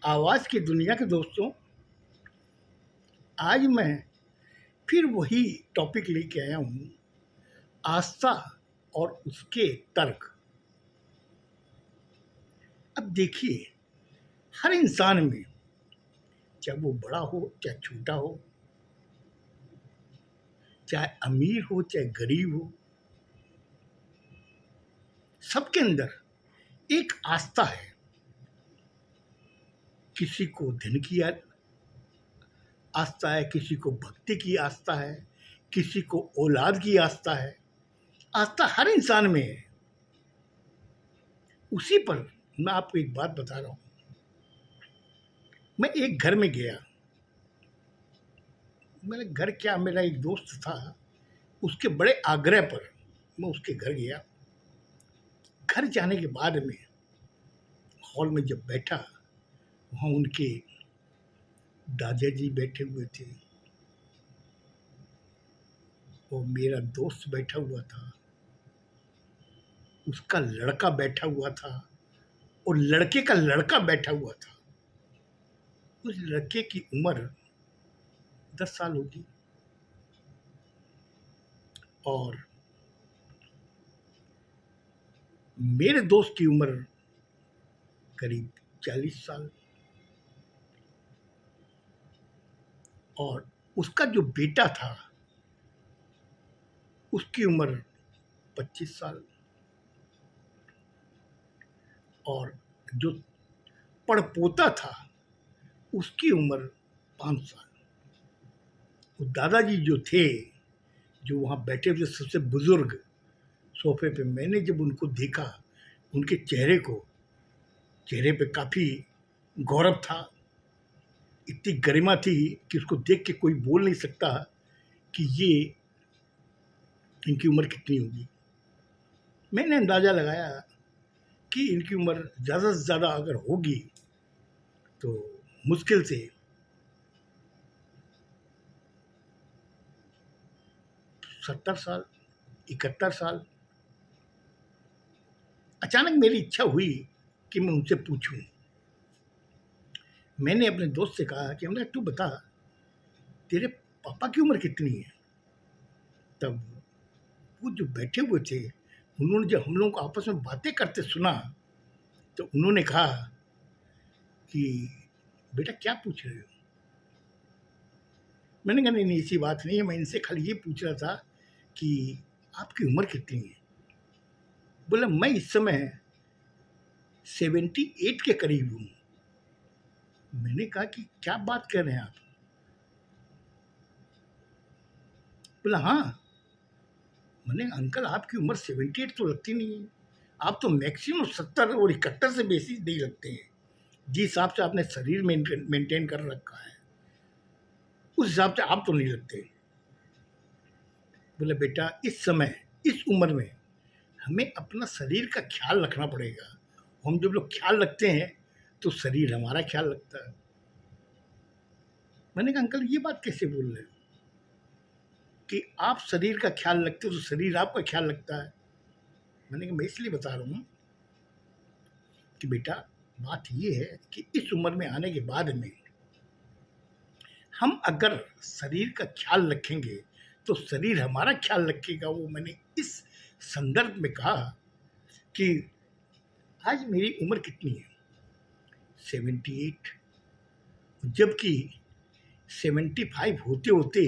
आवाज़ की दुनिया के दोस्तों, आज मैं फिर वही टॉपिक लेके आया हूँ, आस्था और उसके तर्क। अब देखिए, हर इंसान में, चाहे वो बड़ा हो चाहे छोटा हो, चाहे अमीर हो चाहे गरीब हो, सबके अंदर एक आस्था है। किसी को धन की आस्था है, किसी को भक्ति की आस्था है, किसी को औलाद की आस्था है। आस्था हर इंसान में है। उसी पर मैं आपको एक बात बता रहा हूँ। मैं एक घर में गया। मेरे घर क्या, मेरा एक दोस्त था, उसके बड़े आग्रह पर मैं उसके घर गया। घर जाने के बाद में हॉल में जब बैठा, वहाँ उनके दादाजी बैठे हुए थे और मेरा दोस्त बैठा हुआ था, उसका लड़का बैठा हुआ था और लड़के का लड़का बैठा हुआ था। उस लड़के की उम्र 10 साल होगी और मेरे दोस्त की उम्र करीब 40 साल, और उसका जो बेटा था उसकी उम्र 25 साल, और जो पड़पोता था उसकी उम्र 5 साल। वो दादाजी जो थे, जो वहाँ बैठे हुए सबसे बुजुर्ग सोफे पे, मैंने जब उनको देखा, उनके चेहरे पे काफ़ी गौरव था, इतनी गरिमा थी कि उसको देख के कोई बोल नहीं सकता कि ये इनकी उम्र कितनी होगी। मैंने अंदाज़ा लगाया कि इनकी उम्र ज़्यादा से ज़्यादा अगर होगी तो मुश्किल से 70 साल, 71 साल। अचानक मेरी इच्छा हुई कि मैं उनसे पूछूं। मैंने अपने दोस्त से कहा कि हमने, तू बता, तेरे पापा की उम्र कितनी है? तब वो जो बैठे हुए थे, उन्होंने जब हम लोगों को आपस में बातें करते सुना तो उन्होंने कहा कि बेटा क्या पूछ रहे हो? मैंने कहा नहीं नहीं, ऐसी बात नहीं है, मैं इनसे खाली ये पूछ रहा था कि आपकी उम्र कितनी है। बोला मैं इस समय 78 के करीब हूँ। मैंने कहा कि क्या बात कर रहे हैं आप? बोला हाँ। मैंने, अंकल आपकी उम्र 78 तो लगती नहीं है, आप तो मैक्सिमम 70 और 71 से बेसी नहीं लगते हैं। जिस हिसाब से आपने शरीर मेंटेन कर रखा है, उस हिसाब से आप तो नहीं लगते। बोले बेटा, इस समय, इस उम्र में हमें अपना शरीर का ख्याल रखना पड़ेगा। हम जब लोग ख्याल रखते हैं तो शरीर हमारा ख्याल रखता है। मैंने कहा अंकल ये बात कैसे बोल रहे हो कि आप शरीर का ख्याल रखते हो तो शरीर आपका ख्याल रखता है? मैंने कहा मैं इसलिए बता रहा हूँ कि बेटा, बात ये है कि इस उम्र में आने के बाद में हम अगर शरीर का ख्याल रखेंगे तो शरीर हमारा ख्याल रखेगा। वो मैंने इस संदर्भ में कहा कि आज मेरी उम्र कितनी है, 78, जबकि 75 होते होते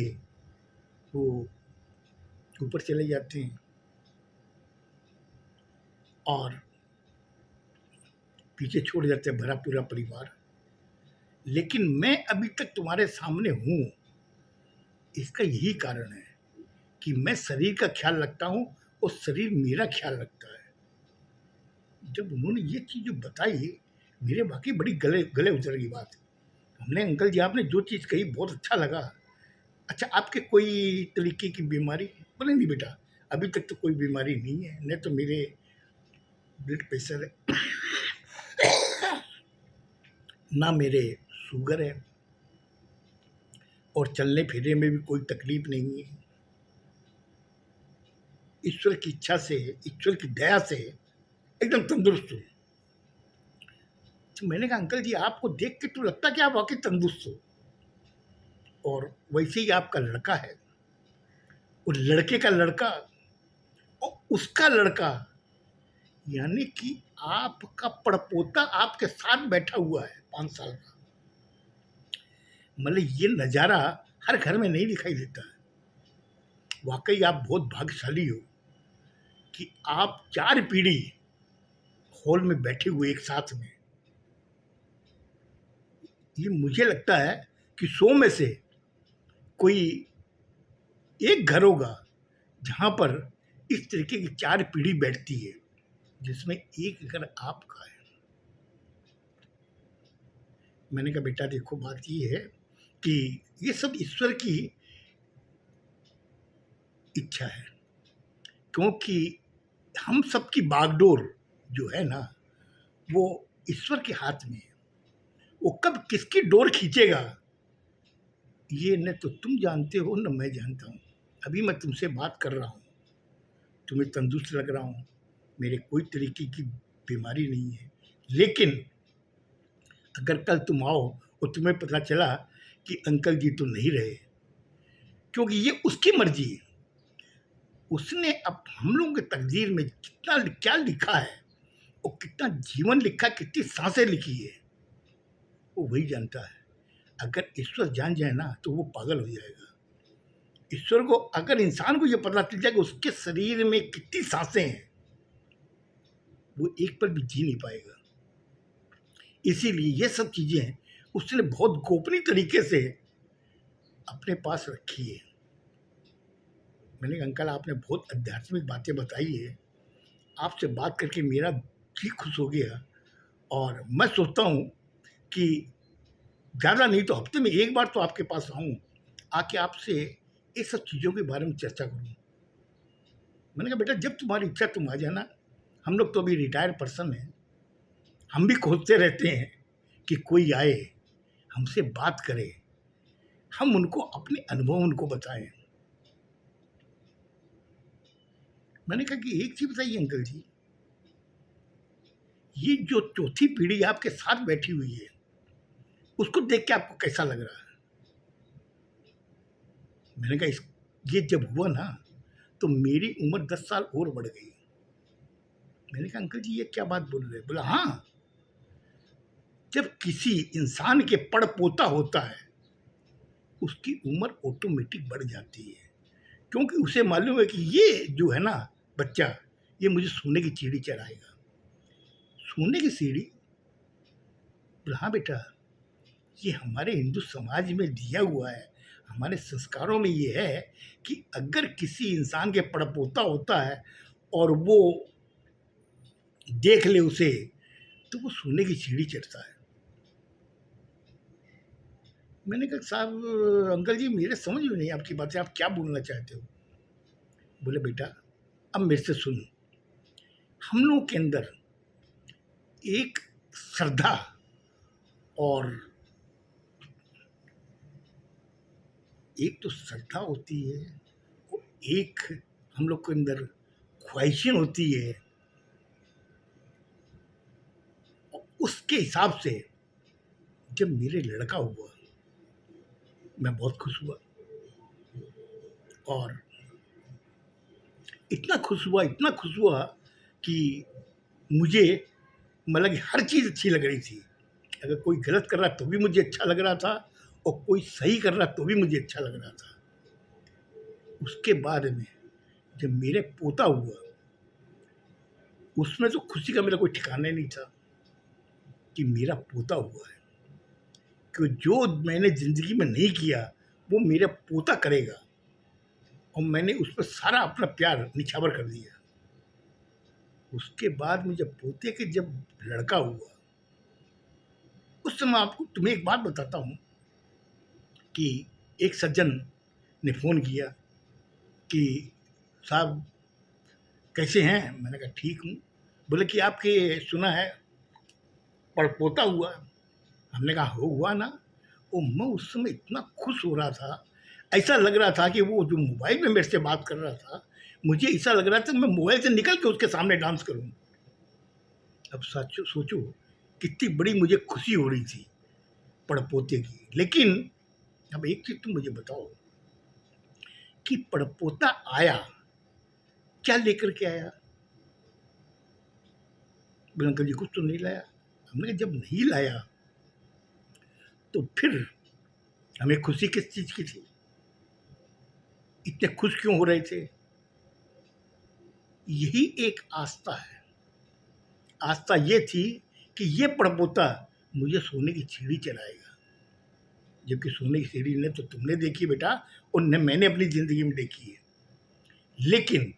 वो ऊपर चले जाते हैं और पीछे छोड़ जाते हैं भरा पूरा परिवार। लेकिन मैं अभी तक तुम्हारे सामने हूँ, इसका यही कारण है कि मैं शरीर का ख्याल रखता हूँ और शरीर मेरा ख्याल रखता है। जब उन्होंने ये चीज़ जो बताई, मेरे वाकई बड़ी गले गले उतर गई बात। हमने, अंकल जी आपने जो चीज़ कही बहुत अच्छा लगा। अच्छा, आपके कोई तरीके की बीमारी? बोले नहीं बेटा, अभी तक तो कोई बीमारी नहीं है, न तो मेरे ब्लड प्रेशर है, ना मेरे शुगर है, और चलने फिरने में भी कोई तकलीफ नहीं है। ईश्वर की इच्छा से, ईश्वर की दया से एकदम तंदुरुस्त हूँ। तो मैंने कहा अंकल जी आपको देख के तो लगता कि आप वाकई तंदुरुस्त हो, और वैसे ही आपका लड़का है, और लड़के का लड़का और उसका लड़का, यानी कि आपका पड़पोता आपके साथ बैठा हुआ है 5 साल का। मतलब ये नज़ारा हर घर में नहीं दिखाई देता है। वाकई आप बहुत भाग्यशाली हो कि आप 4 पीढ़ी हॉल में बैठे हुए एक साथ में। ये मुझे लगता है कि 100 में से कोई एक घर होगा जहाँ पर इस तरीके की 4 पीढ़ी बैठती है, जिसमें एक घर आपका है। मैंने कहा बेटा देखो बात ये है कि ये सब ईश्वर की इच्छा है, क्योंकि हम सबकी बागडोर जो है ना वो ईश्वर के हाथ में है। वो कब किसकी डोर खींचेगा ये न तो तुम जानते हो न मैं जानता हूँ। अभी मैं तुमसे बात कर रहा हूँ, तुम्हें तंदुरुस्त लग रहा हूँ, मेरे कोई तरीके की बीमारी नहीं है, लेकिन अगर कल तुम आओ और तुम्हें पता चला कि अंकल जी तो नहीं रहे, क्योंकि ये उसकी मर्जी है। उसने अब हम लोगों के तकदीर में कितना क्या लिखा है और कितना जीवन लिखा, कितनी सांसें लिखी है, वो वही जानता है। अगर ईश्वर जान जाए ना तो वो पागल हो जाएगा। ईश्वर को अगर इंसान को ये पता चल जाए कि उसके शरीर में कितनी सांसें हैं, वो एक पल भी जी नहीं पाएगा। इसीलिए ये सब चीज़ें उसने बहुत गोपनीय तरीके से अपने पास रखी है। मैंने कहा अंकल आपने बहुत आध्यात्मिक बातें बताई है, आपसे बात करके मेरा जी खुश हो गया, और मैं सोचता हूँ कि ज़्यादा नहीं तो हफ्ते में एक बार तो आपके पास आऊँ, आके आपसे ये सब चीज़ों के बारे में चर्चा करूँ। मैंने कहा बेटा जब तुम्हारी इच्छा तुम आ जाना, हम लोग तो अभी रिटायर्ड पर्सन हैं, हम भी खोजते रहते हैं कि कोई आए हमसे बात करे, हम उनको अपने अनुभव उनको बताएं। मैंने कहा कि एक चीज़ बताइए अंकल जी, ये जो चौथी पीढ़ी आपके साथ बैठी हुई है उसको देख के आपको कैसा लग रहा है? मैंने कहा ये जब हुआ ना तो मेरी उम्र 10 साल और बढ़ गई। मैंने कहा अंकल जी ये क्या बात बोल रहे हैं? बोला हाँ, जब किसी इंसान के पड़ पोता होता है उसकी उम्र ऑटोमेटिक बढ़ जाती है, क्योंकि उसे मालूम है कि ये जो है ना बच्चा, ये मुझे सोने की चिड़ी चढ़ाएगा। सोने की सीढ़ी? बोला हाँ बेटा, ये हमारे हिंदू समाज में दिया हुआ है, हमारे संस्कारों में ये है कि अगर किसी इंसान के पड़पोता होता है और वो देख ले उसे तो वो सोने की सीढ़ी चढ़ता है। मैंने कहा साहब अंकल जी मेरे समझ में नहीं आपकी बात है, आप क्या बोलना चाहते हो? बोले बेटा अब मेरे से सुन, हम लोगों के अंदर एक श्रद्धा और एक तो श्रद्धा होती है और एक हम लोग के अंदर ख्वाहिशें होती है, और उसके हिसाब से जब मेरे लड़का हुआ मैं बहुत खुश हुआ, और इतना खुश हुआ कि मुझे मतलब कि हर चीज़ अच्छी लग रही थी। अगर कोई गलत कर रहा तो भी मुझे अच्छा लग रहा था, और कोई सही कर रहा तो भी मुझे अच्छा लग रहा था। उसके बाद में जब मेरे पोता हुआ उसमें तो खुशी का मेरा कोई ठिकाना नहीं था कि मेरा पोता हुआ है, कि जो मैंने ज़िंदगी में नहीं किया वो मेरा पोता करेगा, और मैंने उस पर सारा अपना प्यार निछावर कर दिया। उसके बाद में जब पोते के जब लड़का हुआ उस समय आपको तुम्हें एक बात बताता हूँ कि एक सज्जन ने फ़ोन किया कि साहब कैसे हैं? मैंने कहा ठीक हूँ। बोले कि आपके सुना है पड़पोता हुआ। हमने कहा हो हुआ ना। और मैं उस समय इतना खुश हो रहा था, ऐसा लग रहा था कि वो जो मोबाइल में मेरे से बात कर रहा था, मुझे ऐसा लग रहा था कि मैं मोबाइल से निकल के उसके सामने डांस करूं। अब सोचो कितनी बड़ी मुझे खुशी हो रही थी पड़पोते की। लेकिन अब एक चीज़ तुम मुझे बताओ कि पड़पोता आया, क्या लेकर के आया? बोले अंकल जी कुछ तो नहीं लाया। हमने कहा जब नहीं लाया तो फिर हमें खुशी किस चीज़ की थी? इतने खुश क्यों हो रहे थे? यही एक आस्था है। आस्था ये थी कि ये पड़पोता मुझे सोने की सीढ़ी चलाएगा, जबकि सोने की सीढ़ी ने तो तुमने देखी बेटा, और न मैंने अपनी ज़िंदगी में देखी है। लेकिन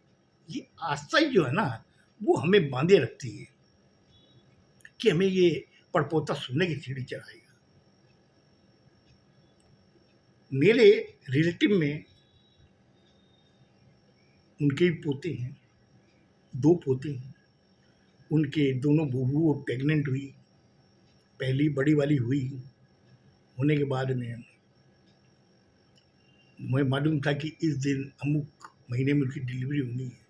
ये आस्था ही जो है ना, वो हमें बांधे रखती है कि हमें ये पड़पोता सोने की सीढ़ी चलाएगा। मेरे रिलेटिव में उनके भी पोते हैं, 2 पोते हैं। उनके दोनों बहू प्रेग्नेंट हुई, पहली बड़ी वाली हुई, होने के बाद में मुझे मालूम था कि इस दिन अमुक महीने में उनकी डिलीवरी होनी है।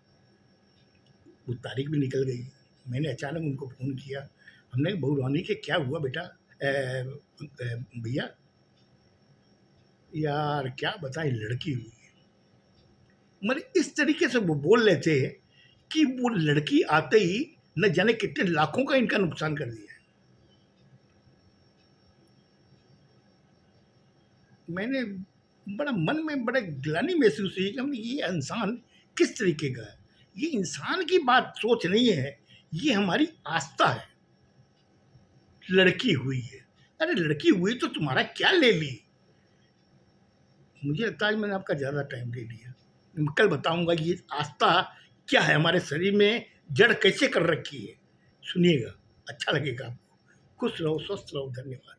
वो तारीख भी निकल गई। मैंने अचानक उनको फ़ोन किया। हमने कहा बहू रानी के क्या हुआ बेटा? भैया यार क्या बताएं, लड़की हुई है। मतलब इस तरीके से वो बोल रहे थे कि वो लड़की आते ही न जाने कितने लाखों का इनका नुकसान कर दिया। मैंने बड़ा मन में बड़ा ग्लानि महसूस हुई कि हमने ये इंसान किस तरीके का है। ये इंसान की बात सोच नहीं है, ये हमारी आस्था है। लड़की हुई है, अरे लड़की हुई तो तुम्हारा क्या ले ली? मुझे लगता है आज मैंने आपका ज़्यादा टाइम ले लिया। मैं कल बताऊंगा ये आस्था क्या है, हमारे शरीर में जड़ कैसे कर रखी है। सुनिएगा, अच्छा लगेगा आपको। खुश रहो, स्वस्थ रहो, धन्यवाद।